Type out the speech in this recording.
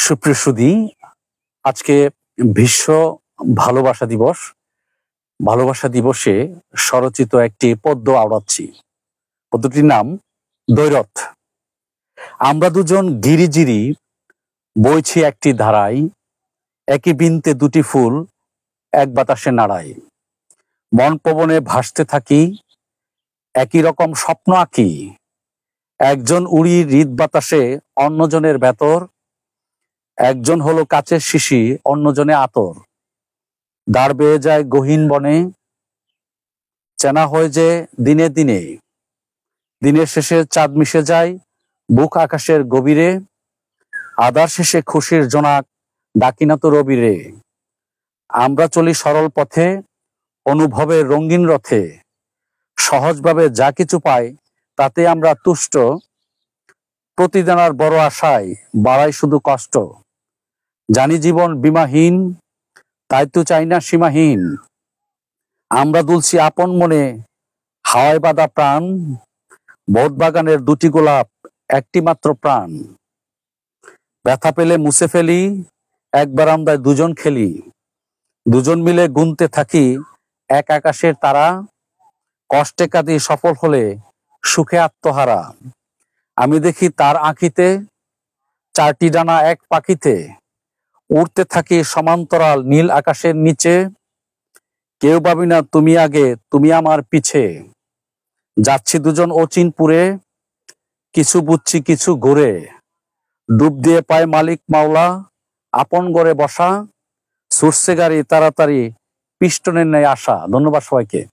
সুপ্রিয় সুধী, আজকে বিশ্ব ভালোবাসা দিবস। ভালোবাসা দিবসে স্বরচিত একটি পদ্য আওড়াচ্ছি। পদ্যটির নাম দ্বৈরথ। আমরা দুজন গিরিজিরি বইছি একটি ধারায়, একই বৃন্তে দুটি ফুল এক বাতাসে নাড়ায়। মন পবনে ভাসতে থাকি, একই রকম স্বপ্ন আঁকি। একজন উড়ি হৃদ বাতাসে, অন্যজনের ভেতর। একজন হলো কাচের শিশি, অন্যজনে আতর। দাঁড় বেয়ে যায় গহীন বনে, চেনা হয়ে যে দিনে দিনে। দিনের শেষে চাঁদ মিশে যায় বুক আকাশের গভীরে। আধার শেষে খুশির জোনাক, ডাকি না তো রবিরে। আমরা চলি সরল পথে, অনুভবের রঙিন রথে। সহজভাবে যা কিছু পাই তাতে আমরা তুষ্ট। প্রতিদানার বড় আশায় বাড়াই শুধু কষ্ট। জানি জীবন বীমাহীন, তাই তো চাই না সীমাহীন। আমরা দুলছি আপন মনে, হাওয়ায় বাঁধা প্রাণ। বোট বাগানের দুটি গোলাপ, একটি মাত্র প্রাণ। ব্যথা পেলে মুছে ফেলি, এক বারান্দায় দুজন খেলি। দুজন মিলে গুনতে থাকি এক আকাশের তারা। কষ্টে কাঁদি সফল হলে, সুখে আত্মহারা। আমি দেখি তার আঁখিতে, চারটি ডানা এক পাখিতে। উড়তে থাকি সমান্তরাল নীল আকাশের নিচে। কেউ ভাবি না তুমি আগে, তুমি আমার পিছে। যাচ্ছি দুজন অচিনপুরে, কিছু বুঝছি কিছু ঘুরে। ডুব দিয়ে পায় মালিক মাওলা, আপন গড়ে বসা। ছুটছে গাড়ি তাড়াতাড়ি, পিস্টনের ন্যায় আশা। ধন্যবাদ সবাইকে।